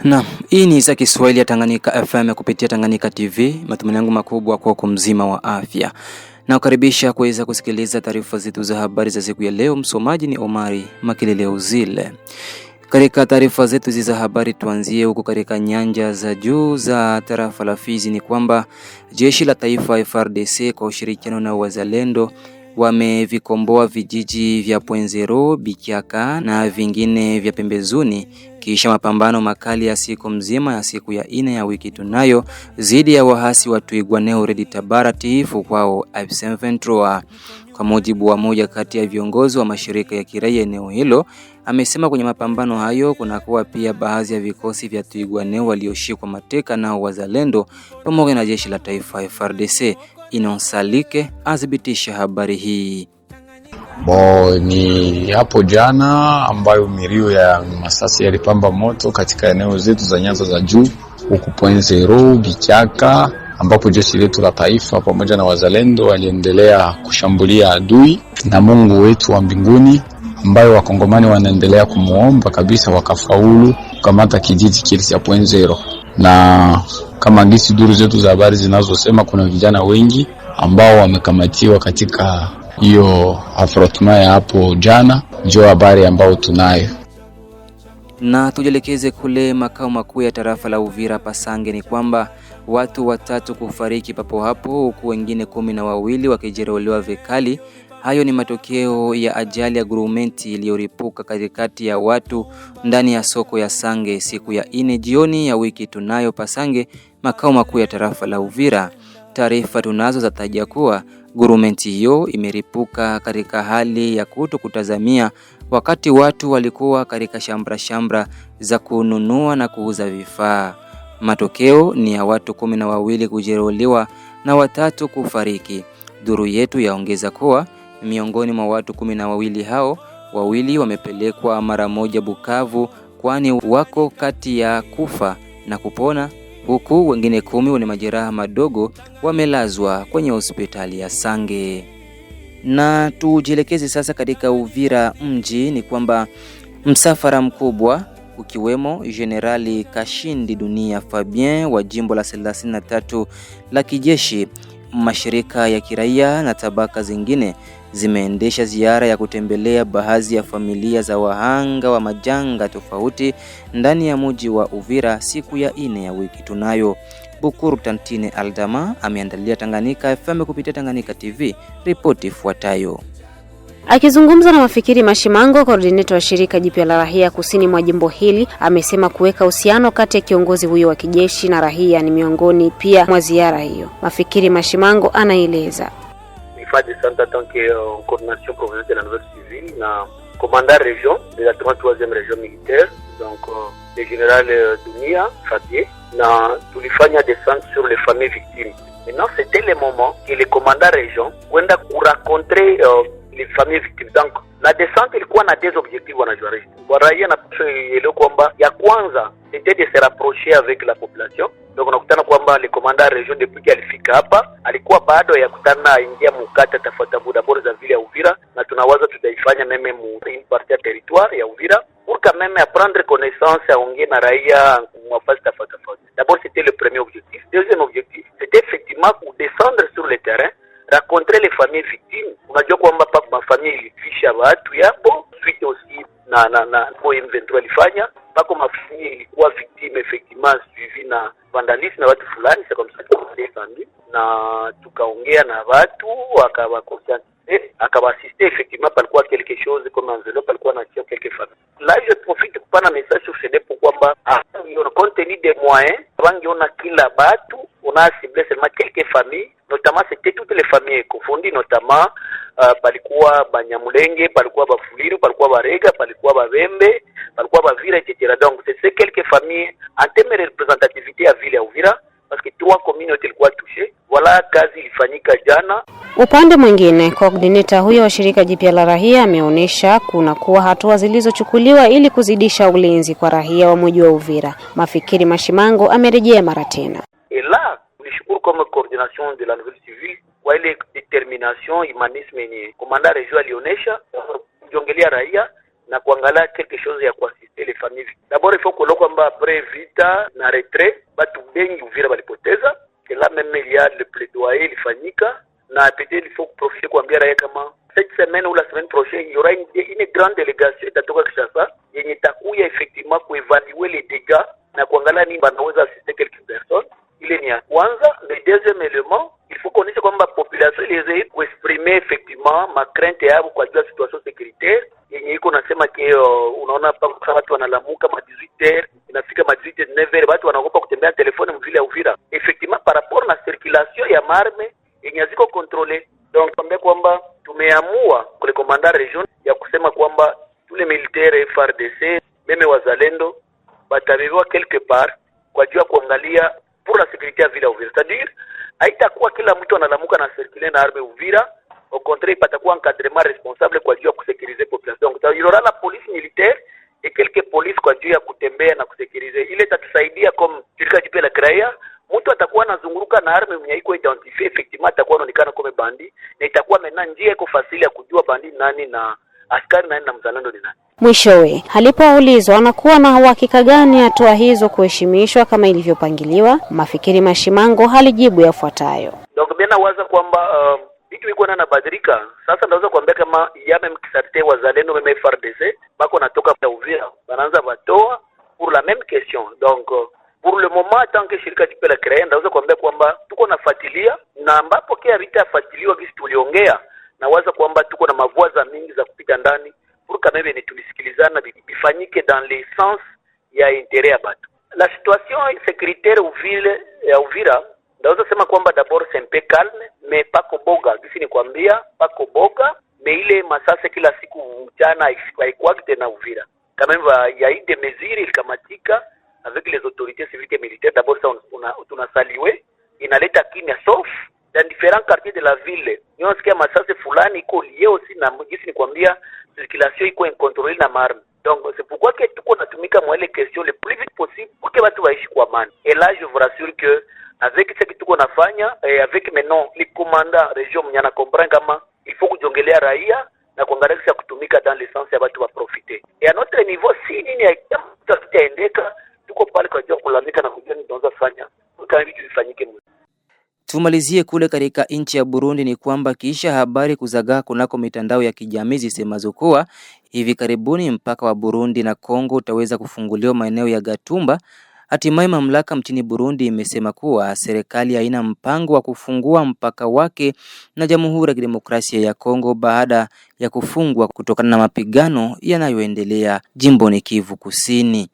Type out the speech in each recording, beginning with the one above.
Na hii ni za Kiswahili ya Tanganyika FM kupitia Tanganyika TV. Matumaini yangu makubwa kwa mzima wa afya. Na ukaribisha kuweza kusikiliza taarifa zetu za habari za siku ya leo. Msomaji ni Omari Makilele Uzile. Katika taarifa zetu za habari tuanzie huko katika nyanja za juu za tarafa la Fizi ni kwamba jeshi la taifa FARDC kwa ushirikiano na wazalendo wamevikomboa vijiji vya Pwenzero, Bikiaka na vingine vya pembezoni kisha mapambano makali ya siku mzima ya siku ya 4 ya wiki tunayo zidi ya wahasi wa Twigwaneo Redi Tabara tifu kwao M23. Kwa mujibu wa moja kati ya viongozi wa mashirika ya kiraia eneo hilo, amesema kwenye mapambano hayo kunakuwa pia baadhi ya vikosi vya Twigwaneo walioshikwa mateka na wazalendo pamoja na jeshi la taifa FARDC. Inonsalike athibitisha habari hii. Ni hapo jana ambayo milio ya masasi yalipamba moto katika eneo zetu za nyanza za juu huku Pwenzero, Bichaka, ambapo jeshi letu la taifa pamoja na wazalendo waliendelea kushambulia adui, na Mungu wetu wa mbinguni ambayo wakongomani wanaendelea kumuomba kabisa wakafaulu kukamata kijiji kile cha Pwenzero. Na kama ngisi duru zetu za habari zinazosema kuna vijana wengi ambao wamekamatiwa katika hiyo afrotma ya hapo jana, ndio habari ambao tunayo. Na tujelekeze kule makao makuu ya tarafa la Uvira Pasange ni kwamba watu 3 kufariki papo hapo huku wengine 12 wakijeruhiwa vikali. Hayo ni matokeo ya ajali ya gurumenti iliyoripuka katikati ya watu ndani ya soko ya Sange siku ya 4 jioni ya wiki tunayo Pasange, makao makuu ya tarafa la Uvira. Taarifa tunazo zataja kuwa gurumenti hiyo imeripuka katika hali ya kutokutazamia wakati watu walikuwa katika shambra za kununua na kuuza vifaa. Matokeo ni ya watu 12 kujeruhiwa na 3 kufariki. Duru yetu yaongeza kuwa miongoni mwa watu 12 hao, 2 wamepelekwa mara moja Bukavu kwani wako kati ya kufa na kupona, huku wengine 10 wenye majeraha madogo wamelazwa kwenye hospitali ya Sange. Na tujielekeze sasa katika Uvira mji ni kwamba msafara mkubwa ukiwemo Generali Kashindi Dunia Fabien wa jimbo la 33 la kijeshi, mashirika ya kiraia na tabaka zingine zimeendesha ziara ya kutembelea baadhi ya familia za wahanga wa majanga tofauti ndani ya mji wa Uvira siku ya 4 ya wiki tunayo. Bukuru Tantine Aldama ameandalia Tanganyika FM kupitia Tanganyika TV ripoti ifuatayo. Akizungumza na Mafikiri Mashimango, coordinator wa shirika jipya la raia kusini mwa jimbo hili, amesema kuweka uhusiano kati ya kiongozi huyo wa kijeshi na raia ni miongoni pia mwa ziara hiyo. Mafikiri Mashimango anaeleza. Fadi Santa tant que coordination provinciale de la nouvelle civile na commandant région de la 33e région militaire, donc le général Dunia Fabien, na tulifanya descente sur les familles victimes. Maintenant c'était le moment que le commandant région kwenda rencontrer les familles victimes. Donc la descente ilikuwa na des objectifs wanajuarisha. Kwa raia na ile kwamba ya kwanza c'était de se rapprocher avec la population. Donc unakutana kwamba le commandant région depuis alifika hapa alikuwa bado ya kutana ingia mukata tafuta bodaboda za vile ya Uvira, na tunawaza tutaifanya meme mu une partie ya territoire ya Uvira pour quand même apprendre connaissance à ongea na raia mwafasi tafuta. D'abord c'était le premier objectif. Deuxième objectif c'était effectivement de descendre sur le terrain, rencontrer les familles victimes. Unajua kwamba papa mafamilia ilifisha watu yapo suite aussi na M23 ilifanya pako mafamilia ilikuwa victime effectivement suivi na vandalisme na watu fulani. C'est comme ça qu'on s'est descendu na tukaongea na watu akawaconscientiser, akawassister. Effectivement palikuwa quelque chose comme enveloppe, palikuwa na tio quelque famille. Là je profite pour prendre un message sur CD pour kwamba compte tenu des moyens wangiona kila batu on a ciblé seulement quelques familles, notamment c'était toutes les familles confondues, notamment palikuwa Banyamulenge, palikuwa Bafuliru, palikuwa Barega, palikuwa Babembe, palikuwa Bavira, etc. Donc c'est quelques familles en termes de représentativité à ville ya Uvira parce que 3 communautés ilikuwa touchées. Voilà kazi ilifanyika jana. Upande mwingine, coordinator huyo wa shirika jipya la raia ameonyesha kuna kuwa hatua zilizochukuliwa ili kuzidisha ulinzi kwa raia wa mji wa Uvira. Mafikiri Mashimango amerejea mara tena. Et là, tulishukuru kama coordination de la nouvelle civile kwa ile determination humanisme yenye commandant regional alionyesha kujongelea raia na kuangalia quelque chose ya kuasiste et les familles. D'abord il faut que kwamba après vita na retrait batu bengi Uvira balipoteza, et là même il y a le plaidoyer ilifanyika, na peut-être il faut profiter kuambia raia kama cette semaine ou la semaine prochaine il y aura une grande délégation itatoka Kinshasa yenye itakuya effectivement kuevaluer les dégâts na kuangalia nini banaweza assister quelques personnes. Ile ni ya kwanza. Le deuxième élément, il faut qu'on ait comme population les pour exprimer effectivement ma crainte yao kwa juu ya situation sécuritaire yenye iko nasema ke unaona pa watu wanalamuka ma 18h inafika ma 18h 9h watu wanaogopa kutembea telefone mvile ya Uvira. Effectivement par rapport na circulation ya marme yenye ziko contrôler. Donc tuambia kwamba tumeamua kule commandant region ya kusema kwamba tous les militaires FARDC meme wazalendo batabewa quelque part kwa juu ya kuangalia pour la sécurité ya Villa Uvira. C'est-à-dire haitakuwa kila mtu analamuka na circuler na arme Uvira, au contraire patakuwa encadrement responsable kwa juu ya kusécuriser population. Donc il y aura la police militaire et quelques police kwa juu ya kutembea na kusécuriser. Ile itatusaidia comme shirika jipe la kiraia, mtu atakuwa anazunguruka na arme mwenye iko identifier effectivement atakuwa anaonekana kama bandi, na itakuwa mena njia iko fasili ya kujua bandi nani na askari nani na mzalendo ni nani. Mwishowe, alipoulizwa anakuwa na uhakika gani hatua hizo kuheshimishwa kama ilivyopangiliwa, Mafikiri Mashimango halijibu yafuatayo. Donc bien nawaza kwamba vitu viko na badilika. Sasa naweza kuambia kama yame mkisarte wazalendo meme FARDC bako natoka kwa Uvira wanaanza batoa pour la même question. Donc pour le moment tant que shirika jipe la kiraia naweza kuambia kwamba tuko nafuatilia, na ambapo kia vita yafuatiliwa gisi tuliongea, nawaza kwamba tuko na mavwaza mingi za kupita ndani pour quand même tulisikilizana bifanyike dans le sens ya intérêt ya batu. La situation sécuritaire Uvira ndaweza sema kwamba d'abord c'est un peu calme, mais pas koboga. Gisi ni kwambia pas koboga, mais ile masase kila siku mchana haikuwa tena Uvira. Quand même il y a eu des mesures ilikamatika avec les autorités civiques et militaires. D'abord ça tunasaliwe, inaleta kimya sauf dans différents quartiers de la ville. Niosikia masase fulani iko lié aussi na gisi ni kwambia circulation iko incontrôlée na marme. Donc c'est pourquoi que tuko natumika mwa ile question le plus vite possible pour que watu waishi kwa amani. Et là je vous rassure que avec ce que tuko nafanya avec maintenant les commandants région mnyana comprendre kama il faut kujongelea raia na kuangalia kutumika dans le sens ya watu wa profiter. Et à notre niveau si nini hakitaendeka tuko pale kwa ajili ya kulamika na kujua nini tunaweza fanya kama vitu vifanyike. Tumalizie kule katika nchi ya Burundi ni kwamba kisha habari kuzagaa kunako mitandao ya kijamii zisemazo kuwa hivi karibuni mpaka wa Burundi na Kongo utaweza kufunguliwa maeneo ya Gatumba. Hatimaye mamlaka mchini Burundi imesema kuwa serikali haina mpango wa kufungua mpaka wake na Jamhuri ya Kidemokrasia ya Kongo baada ya kufungwa kutokana na mapigano yanayoendelea jimboni Kivu Kusini.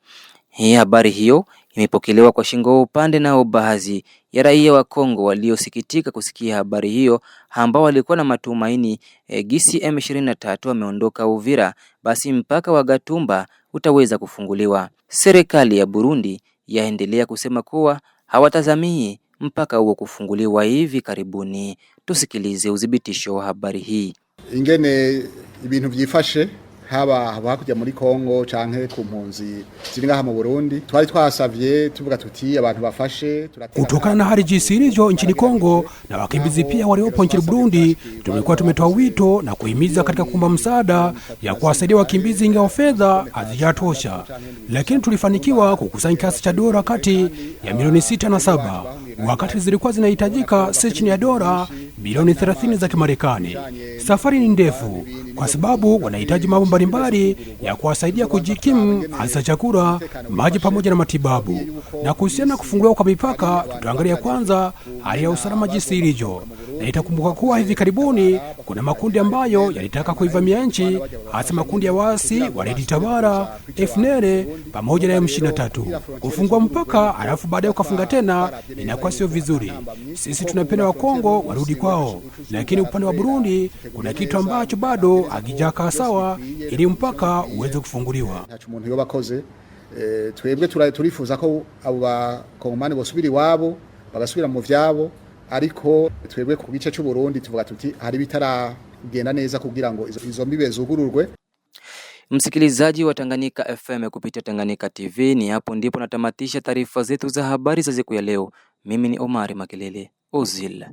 Habari hiyo imepokelewa kwa shingo upande nao baadhi ya raia wa Kongo waliosikitika kusikia habari hiyo, ambao walikuwa na matumaini gisi M23 wameondoka Uvira basi mpaka wa Gatumba utaweza kufunguliwa. Serikali ya Burundi yaendelea kusema kuwa hawatazamii mpaka huo kufunguliwa hivi karibuni. Tusikilize udhibitisho wa habari hii. Ingene ibintu byifashe haba kujya muri Kongo canke ku mpunzi ziri ngaha mu Burundi, twari twasavye tuvuga tuti abantu bafashe. Kutokana na hali jinsi ilivyo nchini Kongo na wakimbizi pia waliopo nchini Burundi, tumekuwa tumetoa wito na kuhimiza katika kuomba msaada ya kuwasaidia wakimbizi, ingawa fedha hazijatosha, lakini tulifanikiwa kukusanya kiasi cha dola kati ya milioni 6 na 7 wakati zilikuwa zinahitajika chini ya dola milioni 30 za Kimarekani. Safari ni ndefu kwa sababu wanahitaji mambo mbalimbali ya kuwasaidia kujikimu, hasa chakula, maji pamoja na matibabu. Na kuhusiana kufunguliwa kwa mipaka, tutaangalia kwanza hali ya usalama jinsi ilivyo. Na itakumbuka kuwa hivi karibuni kuna makundi ambayo yalitaka kuivamia nchi, hasa makundi ya waasi wa Red Tabara, FNL pamoja na M23. Kufungua mpaka alafu baadaye ukafunga tena inakuwa sio vizuri. Sisi tunapenda wa Kongo warudi kwao, lakini upande wa Burundi kuna kitu ambacho bado hakijakaa sawa ili mpaka uweze kufunguliwa. Umuntu yobakoze twebwe turifuza ko abo bakongomani bosubira iwabo bagasubira mu vyabo, ariko twebwe ku gice cy'u Burundi tuvuga tuti hari bitaragenda neza kugira ngo izo mbibe zugururwe. Msikilizaji wa Tanganyika FM kupitia Tanganyika TV, ni hapo ndipo natamatisha taarifa zetu za habari za siku ya leo. Mimi ni Omar Makelele Ozil.